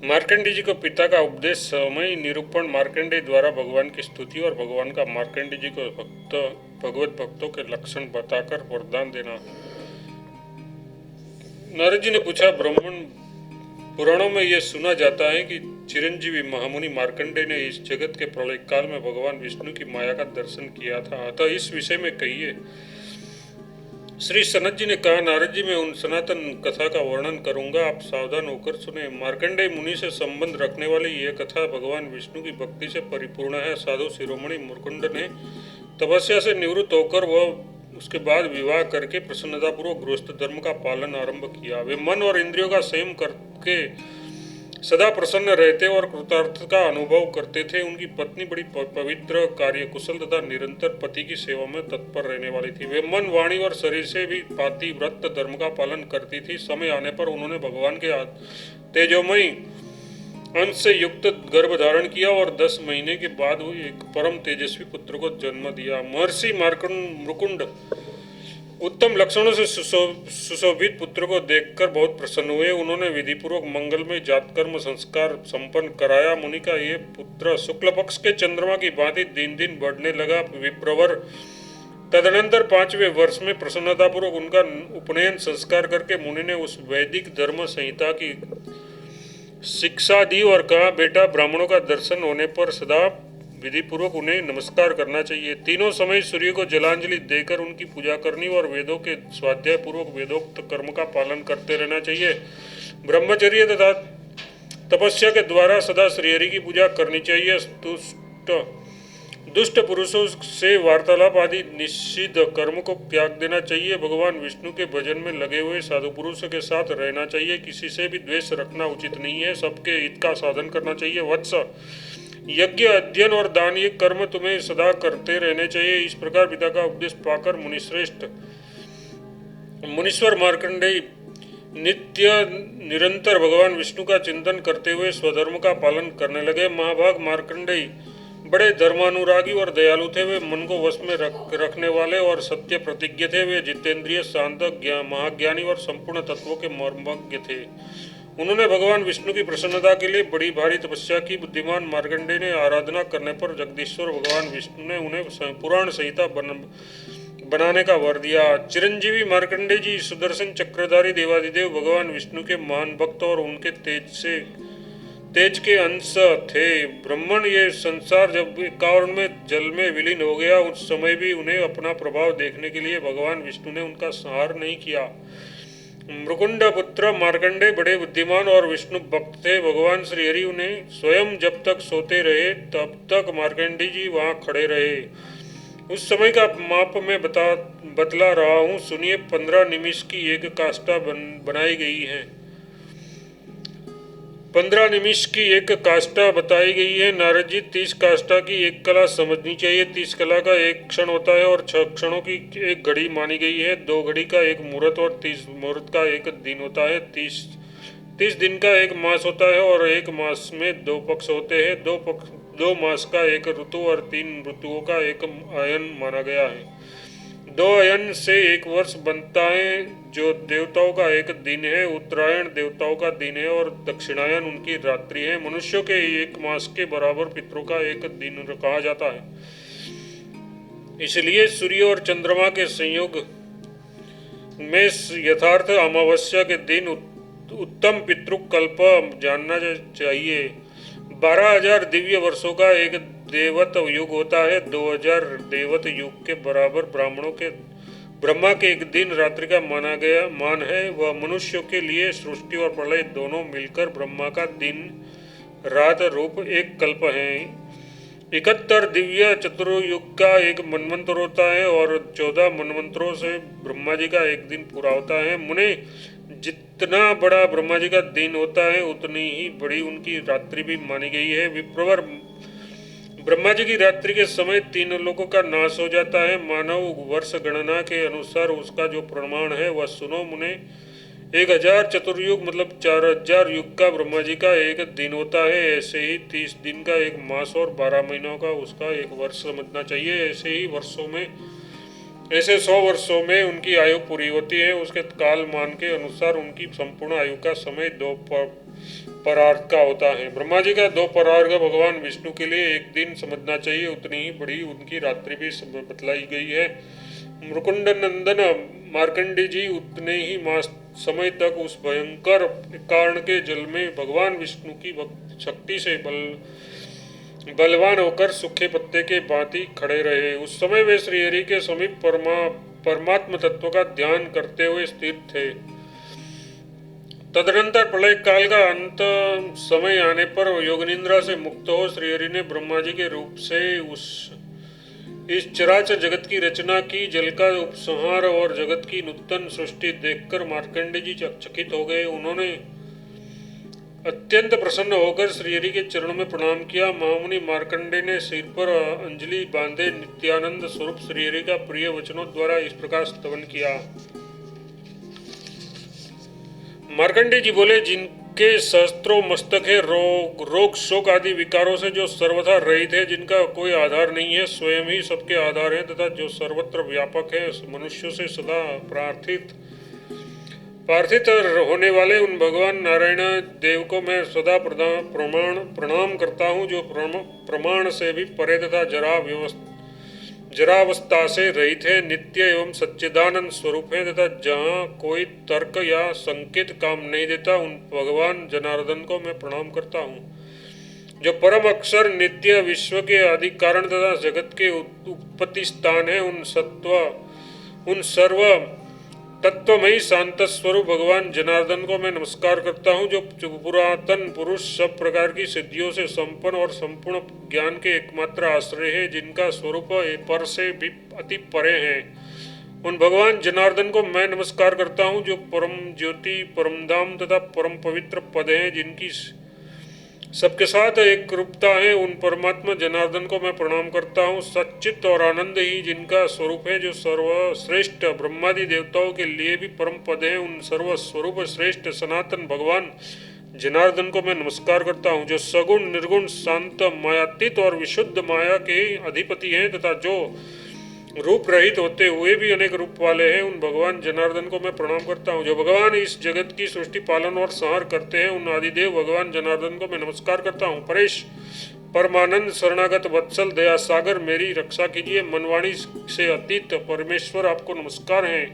मार्कंडेय जी को पिता का उपदेश समय निरूपण मार्कंडेय द्वारा भगवान की स्तुति और भगवान का मार्कंडेय जी को भगवत भक्तों के लक्षण बताकर वरदान देना। नारद जी ने पूछा, ब्राह्मण पुराणों में यह सुना जाता है कि चिरंजीवी महामुनि मार्कंडेय ने इस जगत के प्रलय काल में भगवान विष्णु की माया का दर्शन किया था, अतः इस विषय में कहिए। श्री सनत जी ने कहा, नारद जी, मैं उन सनातन कथा का वर्णन करूंगा, आप सावधान होकर सुने। मार्कंडेय मुनि से संबंध रखने वाली यह कथा भगवान विष्णु की भक्ति से परिपूर्ण है। साधु शिरोमणि मुकुंद ने तपस्या से निवृत्त होकर वह उसके बाद विवाह करके प्रसन्नतापूर्वक गृहस्थ धर्म का पालन आरंभ किया। वे मन और इंद्रियों का संयम करके सदा प्रसन्न रहते और कृतार्थ का अनुभव करते थे। उनकी पत्नी बड़ी पवित्र, कार्यकुशल तथा निरंतर पति की सेवा में तत्पर रहने वाली थी। वे मन, वाणी और शरीर से भी पातिव्रत धर्म का पालन करती थी। समय आने पर उन्होंने भगवान के तेजोमयी अंश से युक्त गर्भ धारण किया और 10 महीने के बाद हुई एक परम तेजस्वी पुत्र को जन्म दिया। महर्षि मुकुंद उत्तम लक्षणों से सुशोभित पुत्र को देखकर बहुत प्रसन्न हुए। उन्होंने विधिपूर्वक मंगलमय जातकर्म संस्कार संपन्न कराया। मुनि का ये पुत्र शुक्ल पक्ष के चंद्रमा की भांति दिन दिन बढ़ने लगा। विप्रवर तदनंतर 5वें वर्ष में प्रसन्नतापूर्वक उनका उपनयन संस्कार करके मुनि ने उस वैदिक धर्म संहिता की शिक्षा दी और कहा, बेटा, ब्राह्मणों का दर्शन होने पर सदा विधि पूर्वक उन्हें नमस्कार करना चाहिए। तीनों समय सूर्य को जलांजलि देकर उनकी पूजा करनी और वेदों के स्वाध्याय पूर्वक वेदोक्त कर्म का पालन करते रहना चाहिए। ब्रह्मचर्य तथा तपस्या के द्वारा सदा श्रीहरि की पूजा करनी चाहिए। दुष्ट पुरुषों से वार्तालाप आदि निषिद्ध कर्म को त्याग देना चाहिए। भगवान विष्णु के भजन में लगे हुए साधु पुरुषों के साथ रहना चाहिए। किसी से भी द्वेष रखना उचित नहीं है। सबके हित का साधन करना चाहिए। वत्स, यज्ञ, अध्ययन और दान ये कर्म तुम्हें सदा करते रहने चाहिए। इस प्रकार पिता का उपदेश पाकर मुनीश्वर मार्कंडेय नित्य निरंतर भगवान विष्णु का चिंतन करते हुए स्वधर्म का पालन करने लगे। महाभाग मार्कंडेय बड़े धर्मानुरागी और दयालु थे। वे मन को वश में रखने वाले और सत्य प्रतिज्ञ थे। वे जितेंद्रिय, शांत, महाज्ञानी और संपूर्ण तत्वों के मर्मज्ञ थे। उन्होंने भगवान विष्णु की प्रसन्नता के लिए बड़ी भारी तपस्या की। बुद्धिमान मार्कंडेय ने आराधना करने पर जगदीश्वर भगवान विष्णु ने उन्हें पुराण संहिता बनाने का वर दिया। चिरंजीवी मार्कंडेय जी सुदर्शन चक्रधारी देवादिदेव भगवान विष्णु के महान भक्त और उनके तेज के अंश थे। ब्राह्मण, ये संसार जब 51 में जल में विलीन हो गया, उस समय भी उन्हें अपना प्रभाव देखने के लिए भगवान विष्णु ने उनका संहार नहीं किया। मुकुंद पुत्र मार्कंडेय बड़े बुद्धिमान और विष्णु भक्त थे। भगवान श्रीहरि उन्हें स्वयं जब तक सोते रहे तब तक मार्कंडेय जी वहां खड़े रहे। उस समय का माप में बतला रहा हूँ, सुनिए। 15 निमिष की एक काष्ठा बनाई गई है। 15 निमिष की एक काष्ठा बताई गई है। नारद जी, 30 काष्ठा की एक कला समझनी चाहिए। 30 कला का एक क्षण होता है और 6 क्षणों की एक घड़ी मानी गई है। 2 घड़ी का एक मुहूर्त और 30 मुहूर्त का एक दिन होता है। 30 दिन का एक मास होता है और एक मास में 2 पक्ष होते हैं। 2 मास का एक ऋतु और 3 ऋतुओं का एक अयन माना गया है। 2 अयन से 1 वर्ष बनता है, जो देवताओं का एक दिन है। उत्तरायण देवताओं का दिन है और दक्षिणायन उनकी रात्रि है। मनुष्यों के 1 मास के बराबर पितरों का एक दिन कहा जाता है। इसलिए सूर्य और चंद्रमा के संयोग में यथार्थ अमावस्या के दिन उत्तम पितृकल्प जानना चाहिए। 12,000 दिव्य वर्षों का एक देवत युग होता है। 2,000 देवत युग के बराबर ब्रह्मा के एक दिन रात्रि का मान है। वह मनुष्यों के लिए सृष्टि और प्रलय दोनों मिलकर ब्रह्मा का दिन रात रूप एक कल्प है। 71 दिव्य चतुर्युग का एक मनवंतर होता है और 14 मनवंतरों से ब्रह्मा जी का एक दिन पूरा होता है। मुने, जितना बड़ा ब्रह्मा जी का दिन होता है उतनी ही बड़ी उनकी रात्रि भी मानी गई है। विप्रवर, ब्रह्मा जी की रात्रि के समय 3 लोगों का नाश हो जाता है। मानव वर्ष गणना के अनुसार उसका जो प्रमाण है वह सुनो मुने। 1000 चतुर्युग मतलब 4000 युग का ब्रह्मा जी का एक दिन होता है। ऐसे ही 30 दिन का एक मास और 12 महीनों का उसका एक वर्ष समझना चाहिए। ऐसे 100 वर्षों में उनकी आयु पूरी होती है। उसके काल मान के अनुसार उनकी संपूर्ण आयु का समय परार्थ का होता है। ब्रह्मा जी का 2 परार्घ भगवान विष्णु के लिए एक दिन समझना चाहिए, उतनी ही बड़ी उनकी रात्रि भी बतलाई गई है। मुकुंद नंदन मार्कंडे जी उतने ही समय तक उस भयंकर कारण के जल में भगवान विष्णु की शक्ति से बलवान होकर सूखे पत्ते के भांति खड़े रहे। उस समय वे श्रीहरि के समीप परमात्म तत्व का ध्यान करते हुए स्थिर थे। तदनंतर प्रलय काल का अंत समय आने पर योगनिद्रा से मुक्त हो श्रीहरि ने ब्रह्मा जी के रूप से इस चराचर जगत की रचना की। जल का उपसंहार और जगत की नूतन सृष्टि देखकर मार्कंडे जी चकित हो गए। उन्होंने अत्यंत प्रसन्न होकर श्रीहरि के चरणों में प्रणाम किया। महामुनि मार्कंडे ने सिर पर अंजलि बांधे नित्यानंद स्वरूप श्रीहरि का प्रिय वचनों द्वारा इस प्रकार स्तवन किया। मार्कंडे जी बोले, जिनके सहस्त्रों मस्तक है, रोग शोक आदि विकारों से जो सर्वथा रहित है, जिनका कोई आधार नहीं है, स्वयं ही सबके आधार है, तथा जो सर्वत्र व्यापक है, मनुष्यों से सदा प्रार्थित होने वाले उन भगवान नारायण देव को मैं सदा प्रणाम करता हूँ, जो प्रमाण से भी परे तथा जरावस्था से रहित है, नित्य एवं सच्चिदानंद स्वरूप है, तथा जहाँ कोई तर्क या संकेत काम नहीं देता, उन भगवान जनार्दन को मैं प्रणाम करता हूँ। जो परम अक्षर नित्य विश्व के आदि कारण तथा जगत के उत्पत्ति स्थान है, उन सर्व तत्वमयी शांत स्वरूप भगवान जनार्दन को मैं नमस्कार करता हूँ, जो पुरातन पुरुष सब प्रकार की सिद्धियों से संपन्न और संपूर्ण ज्ञान के एकमात्र आश्रय है, जिनका स्वरूप पर से भी अति परे है। उन भगवान जनार्दन को मैं नमस्कार करता हूँ, जो परम ज्योति, परम धाम तथा परम पवित्र पद है, जिनकी सबके साथ एक रूपता है। उन परमात्मा जनार्दन को मैं प्रणाम करता हूँ। सच्चित और आनंद ही जिनका स्वरूप है, जो सर्वश्रेष्ठ ब्रह्मादि देवताओं के लिए भी परम पद है, उन सर्व स्वरूप श्रेष्ठ सनातन भगवान जनार्दन को मैं नमस्कार करता हूँ। जो सगुण निर्गुण शांत मायातीत और विशुद्ध माया के अधिपति हैं, तथा जो रूप रहित होते हुए भी अनेक रूप वाले हैं, उन भगवान जनार्दन को मैं प्रणाम करता हूँ। जो भगवान इस जगत की सृष्टि पालन और संहार करते हैं, उन आदिदेव भगवान जनार्दन को मैं नमस्कार करता हूँ। परेश परमानंद शरणागत वत्सल दया सागर मेरी रक्षा कीजिए। मनवाणी से अतीत परमेश्वर आपको नमस्कार है।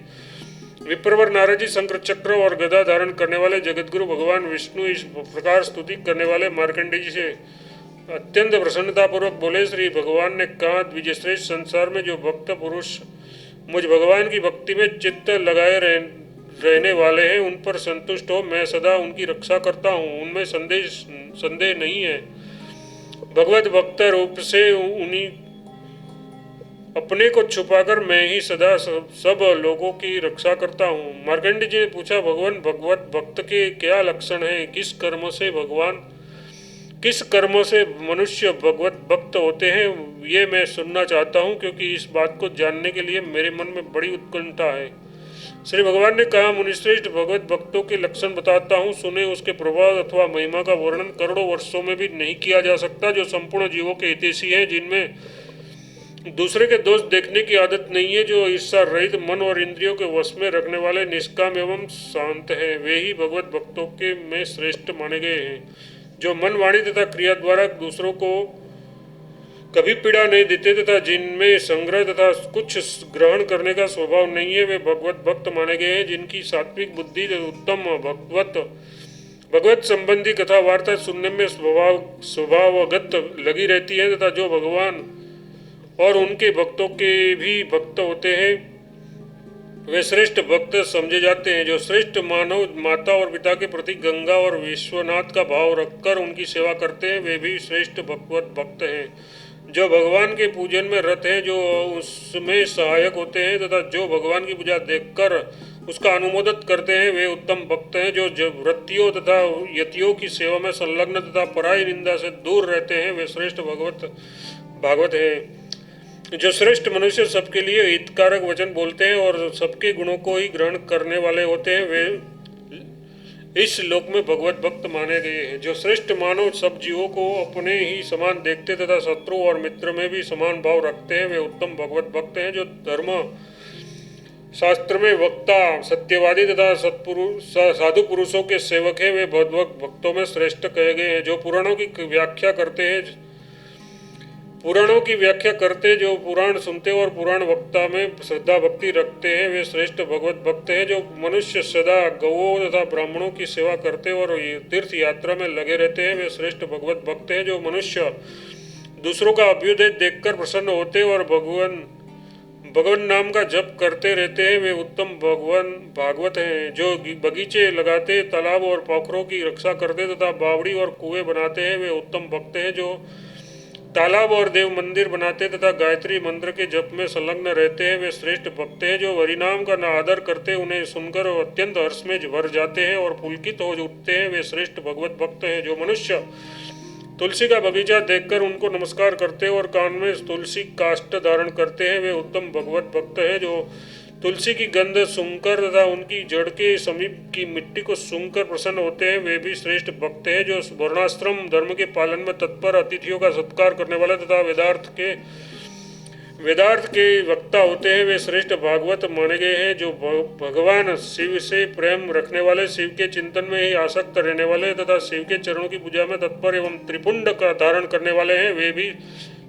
विप्रवर नारद जी शंकर चक्र और गदा धारण करने वाले जगतगुरु भगवान विष्णु इस प्रकार स्तुति करने वाले मार्कंडेय जी से अत्यंत प्रसन्नता पूर्वक बोले, श्री भगवान ने कहा, द्विजश्रेष्ठ संसार में जो भक्त पुरुष मुझ भगवान की भक्ति में चित्त लगाए रहने वाले हैं, उन पर संतुष्ट हो। मैं सदा उनकी रक्षा करता हूँ, उनमें संदेह नहीं है। भगवत भक्त रूप से उन्हीं अपने को छुपाकर मैं ही सदा सब लोगों की रक्षा करता हूँ। मार्कंडेय जी ने पूछा, भगवान भगवत भक्त के क्या लक्षण हैं? किस कर्मों से मनुष्य भगवत भक्त होते हैं, ये मैं सुनना चाहता हूँ, क्योंकि इस बात को जानने के लिए मेरे मन में बड़ी उत्कंठा है। श्री भगवान ने कहा, मुनिश्रेष्ठ भगवत भक्तों के लक्षण बताता हूँ, सुने। उसके प्रभाव अथवा महिमा का वर्णन करोड़ों वर्षों में भी नहीं किया जा सकता। जो संपूर्ण जीवों के हितैषी है, जिनमें दूसरे के दोष देखने की आदत नहीं है, जो ईर्षा रहित मन और इंद्रियों के वश में रखने वाले निष्काम एवं शांत है, वे ही भगवत भक्तों के में श्रेष्ठ माने गए हैं। जो मन वाणी तथा क्रिया द्वारा दूसरों को कभी पीड़ा नहीं देते तथा जिनमें संग्रह तथा कुछ ग्रहण करने का स्वभाव नहीं है, वे भगवत भक्त माने गए हैं। जिनकी सात्विक बुद्धि उत्तम भगवत संबंधी कथा वार्ता सुनने में स्वभावगत लगी रहती है, तथा जो भगवान और उनके भक्तों के भी भक्त होते हैं, वे श्रेष्ठ भक्त समझे जाते हैं। जो श्रेष्ठ मानव माता और पिता के प्रति गंगा और विश्वनाथ का भाव रखकर उनकी सेवा करते हैं, वे भी श्रेष्ठ भगवत भक्त हैं। जो भगवान के पूजन में रत हैं, जो उसमें सहायक होते हैं, तथा जो भगवान की पूजा देखकर उसका अनुमोदन करते हैं, वे उत्तम भक्त हैं। जो व्रतियों तथा यतियों की सेवा में संलग्न तथा पराई निंदा से दूर रहते हैं, वे श्रेष्ठ भागवत हैं। जो श्रेष्ठ मनुष्य सबके लिए हितकारक वचन बोलते हैं और सबके गुणों को ही ग्रहण करने वाले होते हैं, वे इस लोक में भगवत भक्त माने गए हैं। जो श्रेष्ठ मानव सब जीवों को अपने ही समान देखते तथा शत्रु और मित्र में भी समान भाव रखते हैं, वे उत्तम भगवत भक्त हैं। जो धर्म शास्त्र में वक्ता सत्यवादी तथा साधु पुरुषों के सेवक है, वे भगवत भक्तों में श्रेष्ठ कहे गए हैं। जो पुराणों की व्याख्या करते, जो पुराण सुनते और पुराण वक्ता में श्रद्धा भक्ति रखते हैं, वे श्रेष्ठ भगवत भक्त हैं। जो मनुष्य सदा गौओं तथा ब्राह्मणों की सेवा करते और तीर्थ यात्रा में लगे रहते हैं, वे श्रेष्ठ भगवत भक्त हैं। जो मनुष्य दूसरों का अभ्युदय देखकर प्रसन्न होते और भगवान नाम का जप करते रहते हैं, वे उत्तम भागवत हैं। जो बगीचे लगाते, तालाब और पोखरों की रक्षा करते तथा बावड़ी और कुएं बनाते हैं, वे उत्तम भक्त हैं। जो तालाब और देव मंदिर बनाते तथा गायत्री मंत्र के जप में संलग्न रहते हैं, वे श्रेष्ठ भक्त हैं। जो हरिनाम का आदर करते, उन्हें सुनकर अत्यंत हर्ष में भर जाते हैं और पुलकित हो उठते हैं, वे श्रेष्ठ भगवत भक्त हैं। जो मनुष्य तुलसी का बगीचा देखकर उनको नमस्कार करते और कान में तुलसी काष्ठ धारण करते हैं, वे उत्तम भगवत भक्त हैं। जो तुलसी की गंध सूंघकर तथा उनकी जड़ के समीप की मिट्टी को सूंघकर प्रसन्न होते हैं, वे भी श्रेष्ठ भक्त हैं। जो वर्णाश्रम धर्म के पालन में तत्पर, अतिथियों का सत्कार करने वाले तथा वेदार्थ के वक्ता होते हैं, वे श्रेष्ठ भागवत माने गए हैं। जो भगवान शिव से प्रेम रखने वाले, शिव के चिंतन में ही आसक्त रहने वाले तथा शिव के चरणों की पूजा में तत्पर एवं त्रिपुंड का धारण करने वाले हैं, वे भी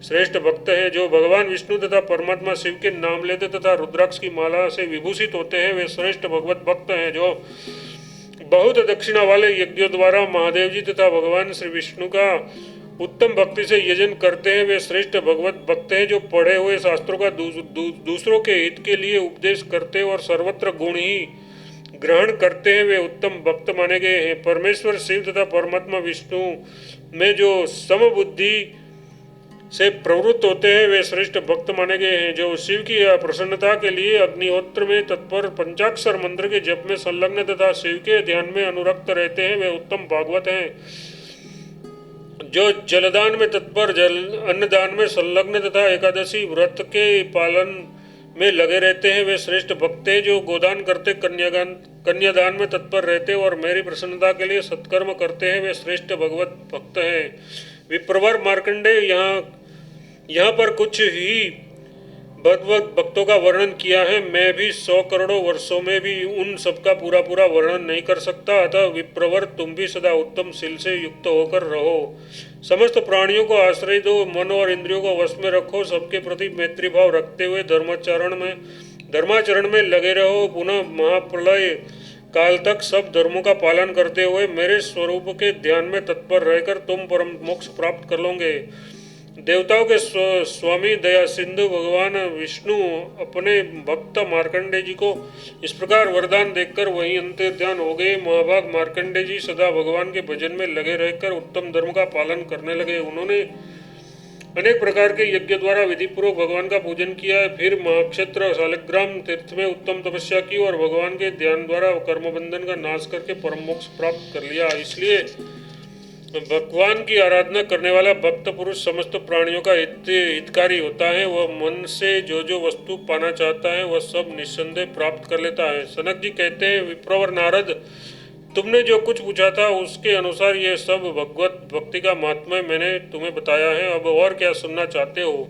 श्रेष्ठ भक्त हैं। जो भगवान विष्णु तथा परमात्मा शिव के नाम लेते तथा रुद्राक्ष की माला से विभूषित होते हैं, वे श्रेष्ठ भगवत भक्त हैं। जो बहुत दक्षिणा वाले यज्ञों द्वारा महादेव जी तथा भगवान श्री विष्णु का उत्तम भक्ति से यजन करते हैं, वे श्रेष्ठ भगवत भक्त हैं। जो पढ़े हुए शास्त्रों का दूसरों के हित के लिए उपदेश करते और सर्वत्र गुण ही ग्रहण करते हैं, वे उत्तम भक्त माने गए हैं। परमेश्वर शिव तथा परमात्मा विष्णु में जो समबुद्धि से प्रवृत्त होते हैं, वे श्रेष्ठ भक्त माने गए हैं। जो शिव की प्रसन्नता के लिए अग्निहोत्र में तत्पर, पंचाक्षर मंत्र के जप में संलग्न तथा शिव के ध्यान में अनुरक्त रहते हैं, वे उत्तम भागवत हैं। जो जलदान में तत्पर, अन्नदान में संलग्न तथा एकादशी व्रत के पालन में लगे रहते हैं, वे श्रेष्ठ भक्त हैं। जो गोदान करते, कन्यादान में तत्पर रहते और मेरी प्रसन्नता के लिए सत्कर्म करते हैं, वे श्रेष्ठ भगवत भक्त हैं। विप्रवर मार्कंडेय यहाँ पर कुछ ही भगवत भक्तों का वर्णन किया है। मैं भी 100 करोड़ों वर्षों में भी उन सबका पूरा वर्णन नहीं कर सकता। अतः विप्रवर, तुम भी सदा उत्तम शील से युक्त होकर रहो। समस्त प्राणियों को आश्रय दो, मन और इंद्रियों को वश में रखो, सबके प्रति मैत्री भाव रखते हुए धर्माचरण में लगे रहो। पुनः महाप्रलय काल तक सब धर्मों का पालन करते हुए मेरे स्वरूप के ध्यान में तत्पर रहकर तुम परम मोक्ष प्राप्त कर लोगे। देवताओं के स्वामी दया सिंधु भगवान विष्णु अपने भक्त मार्कंडेय जी को इस प्रकार वरदान देकर वहीं अंतर्ध्यान हो गए। महाभाग मार्कंडेय जी सदा भगवान के भजन में लगे रहकर उत्तम धर्म का पालन करने लगे। उन्होंने अनेक प्रकार के यज्ञ द्वारा विधिपूर्वक भगवान का पूजन किया। फिर महाक्षेत्र शालिग्राम तीर्थ में उत्तम तपस्या की और भगवान के ध्यान द्वारा कर्मबंधन का नाश करके परम मोक्ष प्राप्त कर लिया। इसलिए भगवान की आराधना करने वाला भक्त पुरुष समस्त प्राणियों का हितकारी होता है। वह मन से जो वस्तु पाना चाहता है वह सब निस्संदेह प्राप्त कर लेता है। सनक जी कहते हैं, विप्रवर नारद, तुमने जो कुछ पूछा था उसके अनुसार यह सब भगवत भक्ति का महात्म्य मैंने तुम्हें बताया है। अब और क्या सुनना चाहते हो?